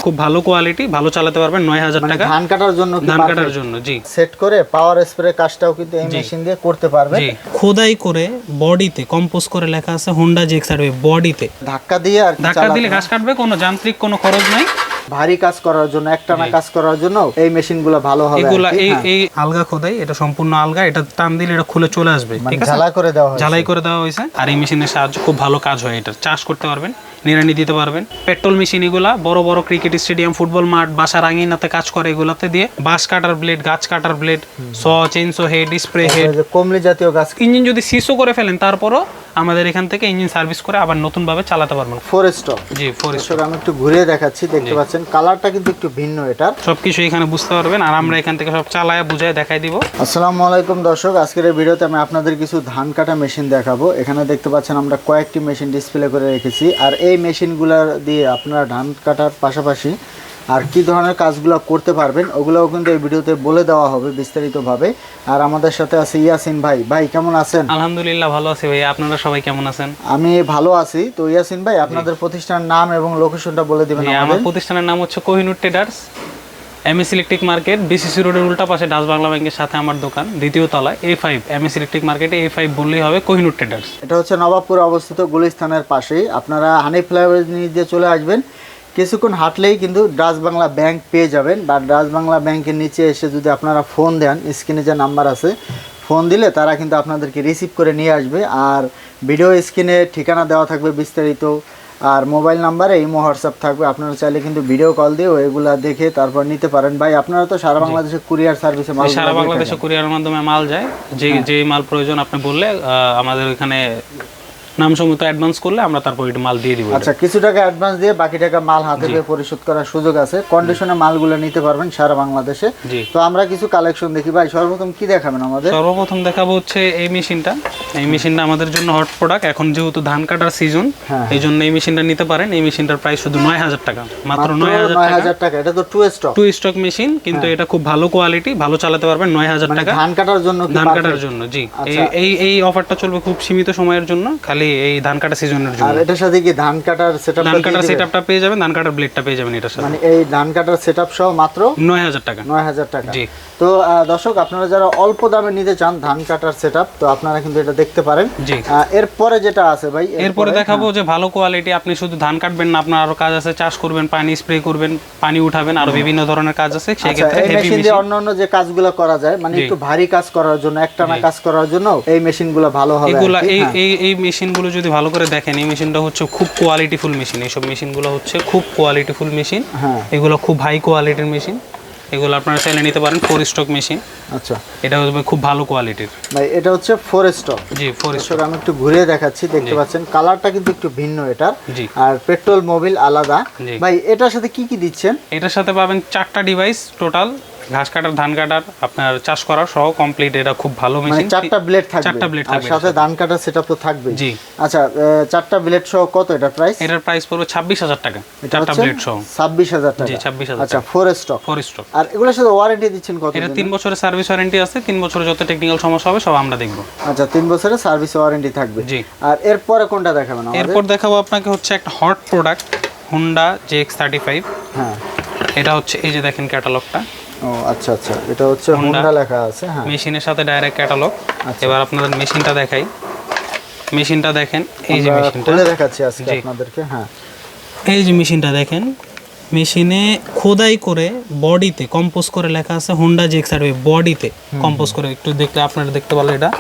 খুব ভালো কোয়ালিটি, ভালো চালাতে পারবেন। 9000 টাকা ধান কাটার জন্য, ধান কাটার জন্য। জি, সেট করে পাওয়ার স্প্রে কাজটাও কিন্তু এই মেশিন দিয়ে করতে পারবে। জি, খোদাই করে বডিতে কম্পোজ করে লেখা আছে হোন্ডা জেক্সারওয়ে বডিতে। ধাক্কা দিয়ে আর ধাক্কা দিলে ঘাস কাটবে, কোনো যান্ত্রিক কোনো খরচ নাই। ভারী কাজ করার জন্য, একটানা কাজ করার জন্য এই মেশিনগুলো ভালো হবে। এগুলা এই আলগা খোদাই, এটা সম্পূর্ণ আলগা, এটা টান দিলে এটা খুলে চলে আসবে। ঠিক আছে, ঝালাই করে দেওয়া হয়, ঝালাই করে দেওয়া হয়েছে। আর এই মেশিনের সাহায্যে খুব ভালো কাজ হয়। এটা চাষ করতে পারবেন, নিড়ানি দিতে পারবেন। পেট্রোল মেশিন এগুলা বড় বড় ক্রিকেট স্টেডিয়াম, ফুটবল মাঠ, বাসার আঙিনাতে কাজ করে। এগুলাতে দিয়ে বাঁশ কাটার ব্লেড, গাছ কাটার blade, chainsaw head, spray head, কমলি জাতীয় গাছ। ইঞ্জিন যদি সিসও করে ফেলেন তারপরও আমাদের এখান থেকে ইঞ্জিন সার্ভিস করে আবার নতুন ভাবে চালাতে পারবেন। 4 স্টক। জি, 4 স্টক। আমি একটু ঘুরিয়ে দেখাচ্ছি, দেখতে পাচ্ছেন কালারটা কিন্তু একটু ভিন্ন। এটার সবকিছু এখানে বুঝতে পারবেন, আর আমরা এখান থেকে সব চালায় বুঝায় দেখাই দিব। আসসালামু আলাইকুম দর্শক, আজকের এই ভিডিওতে আমি আপনাদের কিছু ধান কাটা মেশিন দেখাবো। এখানে দেখতে পাচ্ছেন আমরা কয়েকটি মেশিন ডিসপ্লে করে রেখেছি। আর এই মেশিনগুলো দিয়ে আপনারা ধান কাটার পাশাপাশি আর কি ধরনের কাজগুলো করতে পারবেন ওগুলোও কিন্তু এই ভিডিওতে বলে দেওয়া হবে বিস্তারিতভাবে। আর আমাদের সাথে আছে ইয়াসিন ভাই। ভাই কেমন আছেন? আলহামদুলিল্লাহ ভালো আছি ভাই, আপনারা সবাই কেমন আছেন? আমি ভালো আছি। তো ইয়াসিন ভাই, আপনাদের প্রতিষ্ঠানের নাম এবং লোকেশনটা বলে দিবেন আমাদের। আমার প্রতিষ্ঠানের নাম হচ্ছে Kohinoor traders, MS electric market, BCC রোডের উল্টা পাশে ডাচ বাংলা ব্যাংকের সাথে আমার দোকান, দ্বিতীয় তলায় A5, এমএস ইলেকট্রিক মার্কেটে A5 বললেই হবে, কোহিনুর ট্রেডার্স। এটা হচ্ছে নবাবপুর অবস্থিত, গুলিস্তানের পাশেই। আপনারা হানি ফ্লাইওভার দিয়ে চলে আসবেন, কিছুক্ষণ হাঁটলেই কিন্তু ডাচ বাংলা ব্যাংক পেয়ে যাবেন। বা ডাচ বাংলা ব্যাংকের নিচে এসে যদি আপনারা ফোন দেন, স্ক্রিনে যে নাম্বার আছে, ফোন দিলে তারা কিন্তু আপনাদেরকে রিসিভ করে নিয়ে আসবে। আর ভিডিও স্ক্রিনে ঠিকানা দেওয়া থাকবে বিস্তারিত, আর মোবাইল নাম্বারে ইমো হোয়াটসঅ্যাপ থাকবে। আপনারা চাইলে কিন্তু ভিডিও কল দিয়েও এগুলা দেখে তারপর নিতে পারেন। ভাই আপনারা তো সারা বাংলাদেশে কুরিয়ার সার্ভিসে মাল, সারা বাংলাদেশে কুরিয়ারের মাধ্যমে মাল যায়। যে মাল প্রয়োজন আপনি বললে আমাদের এখানে নাম সমেত অ্যাডভান্স করলে আমরা তারপর এটা মাল দিয়ে দিব। আচ্ছা, কিছু টাকা অ্যাডভান্স দিয়ে বাকি টাকা মাল হাতে পেয়ে পরিশোধ করার সুযোগ আছে। কন্ডিশনে মালগুলো নিতে পারবেন সারা বাংলাদেশে। তো আমরা কিছু কালেকশন দেখি। ভাই সর্বপ্রথম কি দেখাবেন আমাদের? সর্বপ্রথম দেখাবো হচ্ছে এই মেশিনটা। এই মেশিনটা আমাদের জন্য হট প্রোডাক্ট। এখন যেহেতু ধান কাটার সিজন, এই জন্য এই মেশিনটা নিতে পারেন। এই মেশিনটার প্রাইস শুধু 9000 টাকা, মাত্র 9000 টাকা। এটা তো টু স্টক মেশিন, কিন্তু এটা খুব ভালো কোয়ালিটি, ভালো চালাতে পারবেন। 9000 টাকা ধান কাটার জন্য। ধান কাটার জন্য, জি। এই অফারটা চলবে খুব সীমিত সময়ের জন্য, খালি এই ধান কাটা সিজনের জন্য। আর এটার সাথে কি ধান কাটার সেটআপটা পেয়ে যাবেন, ধান কাটার ব্লেডটা পেয়ে যাবেন এটার সাথে। মানে এই ধান কাটার সেটআপ সহ মাত্র 9000 টাকা। 9000 টাকা, জি। তো দর্শক, আপনারা যারা অল্প দামে নিতে চান ধান কাটার সেটআপ, তো আপনারা কিন্তু এটা দেখতে পারেন। জি। এরপরে যেটা আছে ভাই, এরপরে দেখাবো যে ভালো কোয়ালিটি। আপনি শুধু ধান কাটবেন না, আপনার আরো কাজ আছে। চাষ করবেন, পানি স্প্রে করবেন, পানি উঠাবেন, আরো বিভিন্ন ধরনের কাজ আছে। সেই ক্ষেত্রে এই মেশিন দিয়ে অন্যান্য যে কাজগুলো করা যায়, মানে একটু ভারী কাজ করার জন্য, একটানা কাজ করার জন্য এই মেশিনগুলো ভালো হবে। এগুলা এই মেশিনগুলো যদি ভালো করে দেখেন, এই মেশিনটা হচ্ছে খুব কোয়ালিটিফুল মেশিন। এইসব মেশিনগুলো হচ্ছে খুব কোয়ালিটিফুল মেশিন। এগুলো খুব হাই কোয়ালিটির মেশিন। এগুলো আপনারা চাইলে নিতে পারেন। 4 স্টক মেশিন। আচ্ছা, এটা হচ্ছে খুব ভালো কোয়ালিটির। ভাই এটা হচ্ছে 4 স্টক। জি, 4 স্টক। আমি একটু ঘুরিয়ে দেখাচ্ছি, দেখতে পাচ্ছেন কালারটা কিন্তু একটু ভিন্ন এটার। জি। আর পেট্রোল মোবিল আলাদা। ভাই এটার সাথে কি কি দিচ্ছেন? এটার সাথে পাবেন 4টা ডিভাইস টোটাল, ঘাস কাটার, ধান কাটার, আপনার চাষ করার সহ কমপ্লিট। এটা খুব ভালো মেশিন। 4টা ব্লেড থাকবে। 4টা ব্লেড থাকবে, আর সাথে ধান কাটার সেটআপ তো থাকবে। জি। আচ্ছা, 4টা ব্লেড সহ কত এটার প্রাইস? এটার প্রাইস পড়বে 26000 টাকা, 4টা ব্লেড সহ 26000 টাকা। জি, 26000। আচ্ছা, 4 স্টক। 4 স্টক। আর এগুলোর সাথে ওয়ারেন্টি দিচ্ছেন কত? এটা 3 বছরের সার্ভিস ওয়ারেন্টি আছে। 3 বছরের যত টেকনিক্যাল সমস্যা হবে সব আমরা দেখব। আচ্ছা, 3 বছরের সার্ভিস ওয়ারেন্টি থাকবে। জি। আর এরপরে কোনটা দেখাবেন আমাদের? এরপর দেখাবো আপনাকে হচ্ছে একটা হট প্রোডাক্ট, হোন্ডা JX35। হ্যাঁ, এটা হচ্ছে এই যে দেখেন ক্যাটালগটা। ও আচ্ছা আচ্ছা, এটা হচ্ছে হোন্ডা লেখা আছে। হ্যাঁ, মেশিনের সাথে ডাইরেক্ট ক্যাটালগ। এবার আপনাদের মেশিনটা দেখাই। মেশিনটা দেখেন, এই যে মেশিনটা খুলে দেখাচ্ছি আজকে আপনাদেরকে। হ্যাঁ, এই যে মেশিনটা দেখেন। মেশিনে খোদাই করে বডিতে কম্পোজ করে লেখা আছে হোন্ডা JX35 বডিতে কম্পোজ করে। একটু দেখলে আপনারা দেখতে পারলে এটা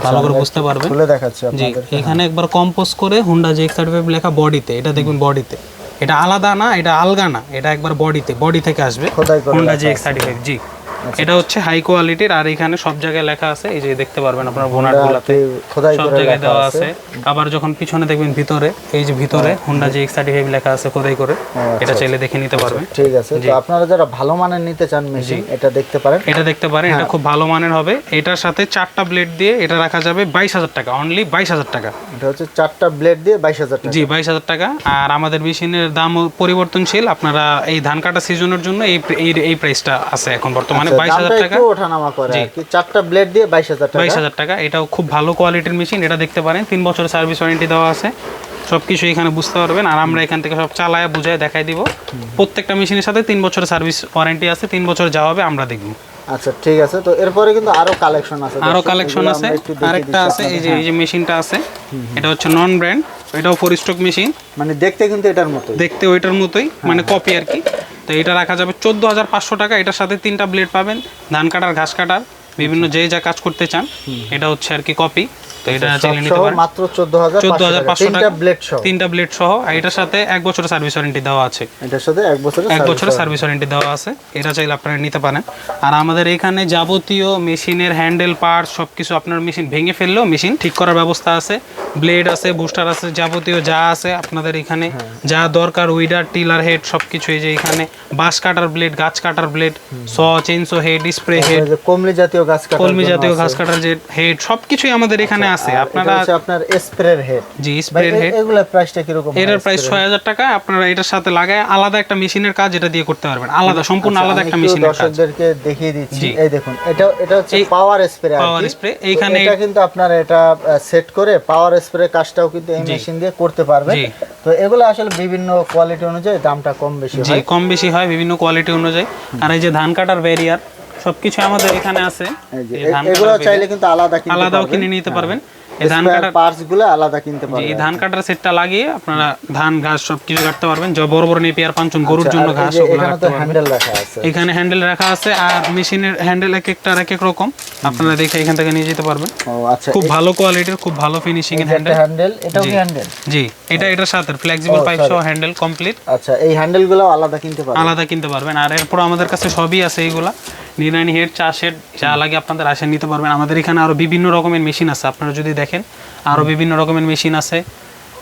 ভালো করে বুঝতে পারবেন। খুলে দেখাচ্ছি জি, আপনাদেরকে। এখানে একবার কম্পোজ করে হোন্ডা JX35 লেখা বডিতে। এটা দেখবেন বডিতে, এটা আলাদা না, এটা আলগা না, এটা একবার বডিতে, বডি থেকে আসবে হোন্ডা JX35। জি, এটা হচ্ছে হাই কোয়ালিটির। আর এখানে সব জায়গায় লেখা আছে, এই যে দেখতে পারবেন আপনারা বোনাটগুলোতে সব জায়গায় দেওয়া আছে। আবার যখন পিছনে দেখবেন ভিতরে, এই যে ভিতরে হোন্ডা JX35 লেখা আছে খোদাই করে। এটা চাইলে দেখে নিতে পারবেন। ঠিক আছে, তো আপনারা যারা ভালো মানের নিতে চান মেশিন, এটা দেখতে পারেন। এটা দেখতে পারেন, এটা খুব ভালো মানের হবে। এটার সাথে 4টা ব্লেড দিয়ে এটা রাখা যাবে 22000 টাকা, অনলি 22000 টাকা। এটা হচ্ছে 4টা ব্লেড দিয়ে 22000 টাকা। জি, 22000 টাকা। আর আমাদের মেশিনের দাম পরিবর্তনশীল। আপনারা এই ধান কাটা সিজনের জন্য এই প্রাইসটা আছে এখন বর্তমানে 22000 টাকা। ওঠানামা করে আর কি। 4টা ব্লেড দিয়ে 22000 টাকা। 22000 টাকা। এটাও খুব ভালো কোয়ালিটির মেশিন। এটা দেখতে পারেন, 3 বছরের সার্ভিস ওয়ারেন্টি দেওয়া আছে। সবকিছু এখানে বুঝতে পারবেন। আর আমরা এখান থেকে সব চালায় বুঝায় দেখাই দিব। প্রত্যেকটা মেশিনের সাথে 3 বছরের সার্ভিস ওয়ারেন্টি আছে, 3 বছর যা হবে আমরা দেখব। আচ্ছা ঠিক আছে। তো এরপরে কিন্তু আরো কালেকশন আছে, আরো কালেকশন আছে। আরেকটা আছে এই যে মেশিনটা আছে, এটা হচ্ছে নন ব্র্যান্ড, এটাও 4 স্ট্রোক মেশিন। মানে দেখতে কিন্তু এটার মতোই, দেখতে ওইটার মতোই, মানে কপি আর কি। তো এটা রাখা যাবে 14,500 টাকা। এটার সাথে 3টা ব্লেড পাবেন, ধান কাটার, ঘাস কাটার, বিভিন্ন যে যা কাজ করতে চান। এটা হচ্ছে আর কি কপি। তো এটা চাইলে নিতে পারেন মাত্র 14,500 টাকা, 3টা ব্লেড সহ। 3টা ব্লেড সহ। আর এটার সাথে 1 বছরের সার্ভিস ওয়ারেন্টি দেওয়া আছে। এটার সাথে 1 বছরের সার্ভিস ওয়ারেন্টি দেওয়া আছে। এটা চাইলে আপনারা নিতে পারেন। আর আমাদের এখানে যাবতীয় মেশিনের হ্যান্ডেল, পার্টস সবকিছু, আপনার মেশিন ভেঙে ফেললেও মেশিন ঠিক করার ব্যবস্থা আছে। ব্লেড আছে, বুস্টার আছে, যাবতীয় যা আছে আপনাদের এখানে যা দরকার, উইডার, টিলার হেড সবকিছু। এই যে এখানে বাঁশ কাটার ব্লেড, গাছ কাটার blade, chainsaw head, spray head, কলমি জাতীয় ঘাস কাটার যে হেড সবকিছুই আমাদের এখানে আছে। আপনারা আপনার স্প্রের হেড, জি স্প্রের হেড, এগুলা প্রাইসটা কি রকম? এটার প্রাইস 6,000 টাকা। আপনারা এটার সাথে লাগায় আলাদা একটা মেশিনের কাজ এটা দিয়ে করতে পারবেন, আলাদা, সম্পূর্ণ আলাদা একটা মেশিনের কাজ। দর্শকদেরকে দেখিয়ে দিচ্ছি, এই দেখুন, এটা হচ্ছে পাওয়ার স্প্রে। পাওয়ার স্প্রে এইখানে এটা কিন্তু আপনারা এটা সেট করে পাওয়ার স্প্রে কাজটাও কিন্তু এই মেশিন দিয়ে করতে পারবেন। তো এগুলো আসলে বিভিন্ন কোয়ালিটি অনুযায়ী দামটা কম বেশি হয়। জি কম বেশি হয় বিভিন্ন কোয়ালিটি অনুযায়ী। আর এই যে ধান কাটার ব্যারিয়ার সবকিছু আমাদের এখানে আছে। এগুলো চাইলে কিন্তু আলাদাও কিনে নিতে পারবেন। এই ধান কাটার পার্টসগুলো আলাদা কিনতে পারবেন। এই ধান কাটার সেটটা লাগিয়ে আপনারা ধান, ঘাস সবকিছু কাটতে পারবেন। যে বড় বড় নেপিয়ার, পাঁচন, গরুর জন্য ঘাস, ওগুলো কাটতে পারবেন। হ্যান্ডেল রাখা আছে, এখানে হ্যান্ডেল রাখা আছে। আর মেশিনের হ্যান্ডেল এক একটা এক এক রকম, আপনারা দেখে এখান থেকে নিয়ে যেতে পারবেন। ও আচ্ছা, খুব ভালো কোয়ালিটির, খুব ভালো ফিনিশিং এর হ্যান্ডেল। এটাও কি হ্যান্ডেল? জি, এটার সাথে ফ্লেক্সিবল পাইপ সহ হ্যান্ডেল কমপ্লিট। আচ্ছা, এই হ্যান্ডেলগুলো আলাদা কিনতে পারবেন। আর এরপর আমাদের কাছে সবই আছে এইগুলা, নিরানি হেড, চাষের যা লাগে আপনাদের আসে নিতে পারবেন। আমাদের এখানে আরো বিভিন্ন রকমের মেশিন আছে, আপনারা যদি দেখেন আরো বিভিন্ন রকমের মেশিন আছে।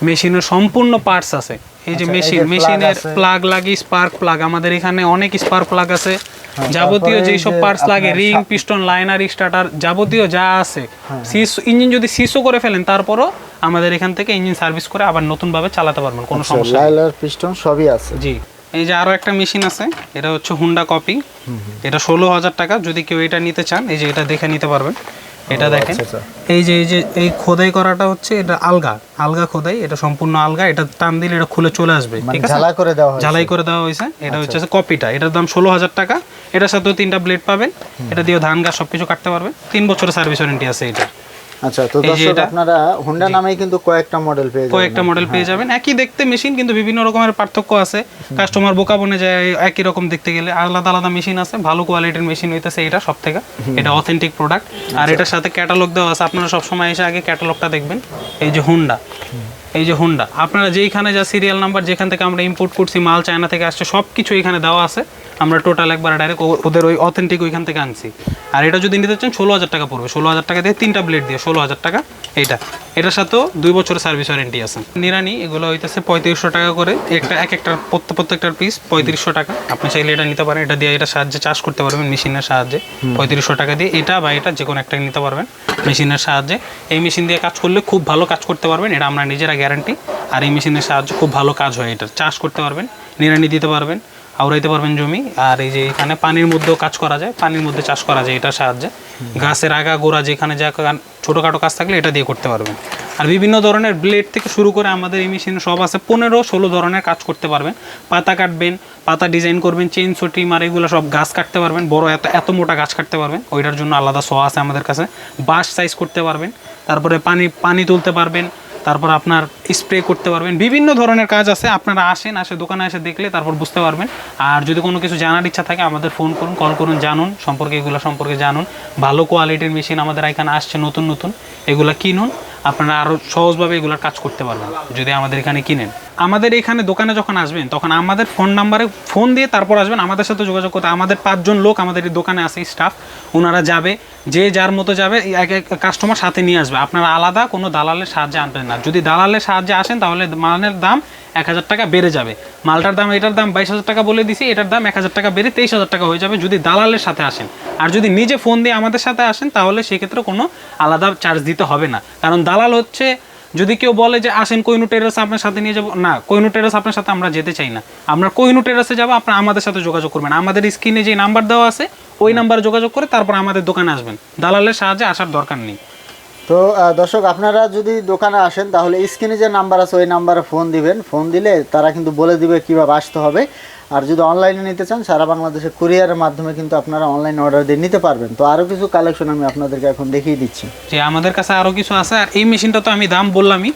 মেশিনের সম্পূর্ণ পার্টস আছে। এই যে মেশিনের প্লাগ লাগে, স্পার্ক প্লাগ, আমাদের এখানে অনেক স্পার্ক প্লাগ আছে। যাবতীয় যেই সব পার্টস লাগে, রিং, পিস্টন, লাইনার, স্টার্টার, যাবতীয় যা আছে। ইঞ্জিন যদি সিসও করে ফেলেন তারপরও আমাদের এখান থেকে ইঞ্জিন সার্ভিস করে আবার নতুন ভাবে চালাতে পারবেন, কোনো সমস্যা নেই। লাইনার, পিস্টন সবই আছে। জি, এই যে আরো একটা মেশিন আছে, এটা হচ্ছে হুন্ডা কপি। এটা 16,000 টাকা। যদি কেউ এটা নিতে চান, এই যে এটা দেখে নিতে পারবেন। এটা দেখেন, এই যে এই খোদাই করাটা হচ্ছে এটা আলগা খোদাই, এটা সম্পূর্ণ আলগা। এটা টান দিলে এটা খুলে চলে আসবে, ঠিক আছে? ঝালাই করে দেওয়া হয়েছে। এটা হচ্ছে কপিটা, এটার দাম 16,000 টাকা। এটার সাথেও 3টা ব্লেড পাবেন। এটা দিয়ে ধান, গাছ সবকিছু কাটতে পারবেন। 3 বছরের সার্ভিস ওয়ারেন্টি আছে এটা। আচ্ছা, তো দর্শক আপনারা হোন্ডা নামেই কিন্তু কয়েকটা মডেল পেয়ে যাবেন। একই দেখতে মেশিন, কিন্তু বিভিন্ন রকমের পার্থক্য আছে। কাস্টমার বোকা বনে যায় একই রকম দেখতে গেলে। আলাদা আলাদা মেশিন আছে। ভালো কোয়ালিটির মেশিন হইতেছে এটা সবথেকে, এটা অথেন্টিক প্রোডাক্ট। আর এটার সাথে ক্যাটালগ দেওয়া আছে। আপনারা সবসময় এসে আগে ক্যাটালগটা দেখবেন। এই যে হোন্ডা, আপনারা যেইখানে যা সিরিয়াল নাম্বার, যেখান থেকে আমরা ইম্পোর্ট করছি মাল, চায়না থেকে আসছে, সব কিছু এখানে দেওয়া আছে। আমরা টোটাল একবার ডাইরেক্ট ওদের ওই অথেন্টিক ওইখান থেকে আনছি। আর এটা যদি নিতে চান 16,000 টাকা পড়বে। 16,000 টাকা দিয়ে 3টা ব্লেড দিয়ে 16,000 টাকা। এটার সাথেও 2 বছরের সার্ভিস ওয়ারেন্টি আছে। নিরানি এগুলো হইতেছে 3500 টাকা করে। একটা প্রত্যেকটার পিস 3500 টাকা। আপনি চাইলে এটা নিতে পারেন। এটা দিয়ে এটা সাহায্যে চাষ করতে পারবেন মেশিনের সাহায্যে। 3500 টাকা দিয়ে এটা বা এটা যে কোনো একটা নিতে পারবেন মেশিনের সাহায্যে। এই মেশিন দিয়ে কাজ করলে খুব ভালো কাজ করতে পারবেন, এটা আমরা নিজেরা গ্যারান্টি। আর এই মেশিনের সাহায্যে খুব ভালো কাজ হয়। এটা চাষ করতে পারবেন, নিরানি দিতে পারবেন, আউড়াইতে পারবেন জমি। আর এই যে এখানে পানির মধ্যেও কাজ করা যায়, পানির মধ্যে চাষ করা যায় এটার সাহায্যে। গাছের আগা গোড়া যেখানে যা ছোটোখাটো কাজ থাকলে এটা দিয়ে করতে পারবেন। আর বিভিন্ন ধরনের ব্লেড থেকে শুরু করে আমাদের এই মেশিনে সব আছে। 15-16 ধরনের কাজ করতে পারবেন। পাতা কাটবেন, পাতা ডিজাইন করবেন, চেইনসো, ট্রিমার, এগুলো সব গাছ কাটতে পারবেন। বড় এত মোটা গাছ কাটতে পারবেন, ওইটার জন্য আলাদা শ আছে আমাদের কাছে। বাঁশ সাইজ করতে পারবেন, তারপরে পানি তুলতে পারবেন, তারপর আপনার স্প্রে করতে পারবেন। বিভিন্ন ধরনের কাজ আছে। আপনারা আসে দোকানে এসে দেখলে তারপর বুঝতে পারবেন। আর যদি কোনো কিছু জানার ইচ্ছা থাকে আমাদের ফোন করুন, কল করুন, জানুন এগুলো সম্পর্কে জানুন। ভালো কোয়ালিটির মেশিন আমাদের এখানে আসছে নতুন, এগুলো কিনুন। আপনারা আরও সহজভাবে এগুলোর কাজ করতে পারবেন যদি আমাদের এখানে কিনেন। আমাদের এখানে দোকানে যখন আসবেন তখন আমাদের ফোন নাম্বারে ফোন দিয়ে তারপর আসবেন, আমাদের সাথে যোগাযোগ করতে। আমাদের 5 জন লোক আমাদের এই দোকানে আছে, স্টাফ। ওনারা যাবে, যে যার মতো যাবে, এক কাস্টমার সাথে নিয়ে আসবে। আপনারা আলাদা কোনো দালালের সাহায্যে আনবেন না। যদি দালালের সাহায্যে আসেন তাহলে মালের দাম 1000 টাকা বেড়ে যাবে। মালটার দাম, এটার দাম 22,000 টাকা বলে দিছি, এটার দাম 1000 টাকা বেড়ে 23,000 টাকা হয়ে যাবে যদি দালালের সাথে আসেন। আর যদি নিজে ফোন দিয়ে আমাদের সাথে আসেন তাহলে সেক্ষেত্রে কোনো আলাদা চার্জ দিতে হবে না। কারণ দালাল হচ্ছে, যদি কেউ বলে যে আসেন কোহিনূর টেরাস আপনার সাথে নিয়ে যাবো, না, কোহিনূর টেরাস আপনার সাথে আমরা যেতে চাই না। আমরা কোহিনূর টেরাসে যাবো, আপনারা আমাদের সাথে যোগাযোগ করবেন। আমাদের স্ক্রিনে যে নাম্বার দেওয়া আছে ওই নাম্বারে যোগাযোগ করে তারপর আমাদের দোকানে আসবেন। দালালের সাহায্যে আসার দরকার নেই। তো দর্শক আপনারা যদি দোকানে আসেন তাহলে স্ক্রিনে যে নাম্বার আছে ওই নাম্বারে ফোন দিবেন, ফোন দিলে তারা কিন্তু বলে দিবে কীভাবে আসতে হবে। আর যদি অনলাইনে নিতে চান সারা বাংলাদেশে কুরিয়ারের মাধ্যমে কিন্তু আপনারা অনলাইন অর্ডার দিয়ে নিতে পারবেন। তো আরও কিছু কালেকশন আমি আপনাদেরকে এখন দেখিয়ে দিচ্ছি। যে আমাদের কাছে আরও কিছু আছে। আর এই মেশিনটা তো আমি দাম বললামই,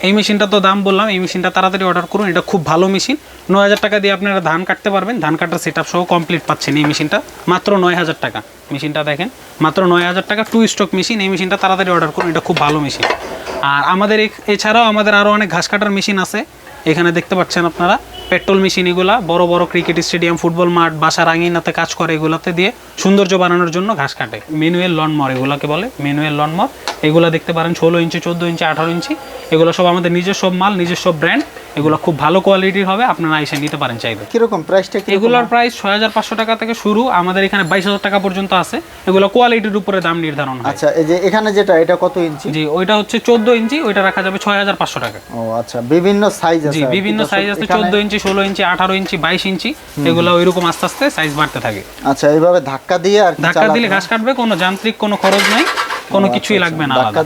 এই মেশিনটা তো দাম বললাম, এই মেশিনটা তাড়াতাড়ি অর্ডার করুন। এটা খুব ভালো মেশিন, 9,000 টাকা দিয়ে আপনারা ধান কাটতে পারবেন। ধান কাটার সেট আপ সহ কমপ্লিট পাচ্ছেন এই মেশিনটা মাত্র 9,000 টাকা। মেশিনটা দেখেন মাত্র 9,000 টাকা, 2 স্ট্রোক মেশিন। এই মেশিনটা তাড়াতাড়ি অর্ডার করুন, এটা খুব ভালো মেশিন। আর আমাদের এছাড়াও আমাদের আরও অনেক ঘাস কাটার মেশিন আছে। এখানে দেখতে পাচ্ছেন আপনারা পেট্রোল মেশিন, এগুলা বড় বড় ক্রিকেট স্টেডিয়াম, ফুটবল মাঠ, বাসার আঙিনাতে কাজ করে, এগুলাতে দিয়ে সৌন্দর্য বানানোর জন্য ঘাস কাটে। ম্যানুয়াল লনমর এগুলাকে বলে, ম্যানুয়াল লনমর। এগুলা দেখতে পারেন 16 ইঞ্চি, 14 ইঞ্চি, 18 ইঞ্চি। এগুলো সব আমাদের নিজস্ব মাল, নিজস্ব ব্র্যান্ড। এগুলো খুব ভালো কোয়ালিটির হবে, আপনারা এসে নিতে পারেন চাইলে। কীরকম প্রাইসটা? এগুলোর প্রাইস 6,500 টাকা থেকে শুরু, আমাদের এখানে 22,000 টাকা পর্যন্ত আছে। এগুলো কোয়ালিটির উপরে দাম নির্ধারণ হয়। আচ্ছা, এই যে এখানে যেটা, এটা কত ইঞ্চি? জি, ওইটা হচ্ছে 14 ইঞ্চি, ওইটা রাখা যাবে 6,500 টাকা। ও আচ্ছা, বিভিন্ন সাইজ আছে? জি, বিভিন্ন সাইজ আছে, 14 ইঞ্চি, 16 ইঞ্চি, 18 ইঞ্চি, 22 ইঞ্চি। এগুলো ওইরকম আস্তে আস্তে সাইজ বাড়তে থাকে। আচ্ছা, এইভাবে ধাক্কা দিয়ে আর ধাক্কা দিলে ঘাস কাটবে, কোনো যান্ত্রিক কোনো খরচ নাই, কোনো কিছুই লাগবে না, ধাক্কা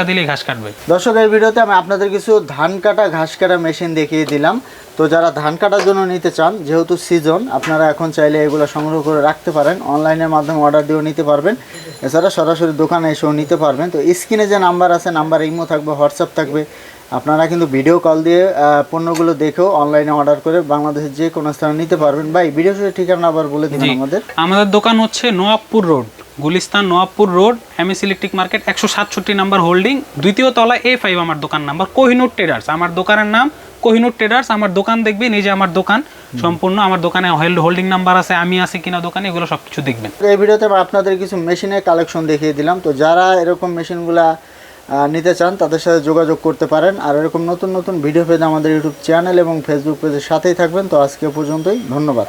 দিলেই ঘাস কাটবে। দর্শক, এই ভিডিওতে আমি আপনাদের কিছু ধান কাটা ঘাস কাটা মেশিন দেখিয়ে দিলাম। তো যারা ধান কাটার জন্য নিতে চান, যেহেতু সিজন, আপনারা এখন চাইলে এগুলো সংগ্রহ করে রাখতে পারেন। অনলাইনের মাধ্যমে অর্ডার দিয়েও নিতে পারবেন, এছাড়া সরাসরি দোকানে এসেও নিতে পারবেন। তো স্ক্রিনে যে নাম্বার আছে, নাম্বার ইমো থাকবে, হোয়াটসঅ্যাপ থাকবে। আপনারা কিন্তু ভিডিও কল দিয়ে পণ্যগুলো দেখেও অনলাইনে অর্ডার করে বাংলাদেশের যে কোনো স্থানে নিতে পারবেন। ভাই, ভিডিও শুরু ঠিকানা আবার বলে দিন আমাদের। আমাদের দোকান হচ্ছে Nawabpur road, Gulistan Nawabpur road, MS electric market, 167 number holding, 2য় তলা, A5 আমার দোকান নাম্বার। কোহিনুর ট্রেডার্স আমার দোকানের নাম, কোহিনুর ট্রেডার্স আমার দোকান দেখবেন। এই যে আমার দোকান সম্পূর্ণ, আমার দোকানে হোল্ডিং নাম্বার আছে, আমি আছি কিনা দোকানে, এগুলো সব কিছু দেখবেন। এই ভিডিওতে আমি আপনাদের কিছু মেশিনের কালেকশন দেখিয়ে দিলাম। তো যারা এরকম মেশিনগুলা নিতে চান তাদের সাথে যোগাযোগ করতে পারেন। আর এরকম নতুন নতুন ভিডিও পেতে আমাদের ইউটিউব চ্যানেল এবং ফেসবুক পেজের সাথেই থাকবেন। তো আজকে পর্যন্তই, ধন্যবাদ।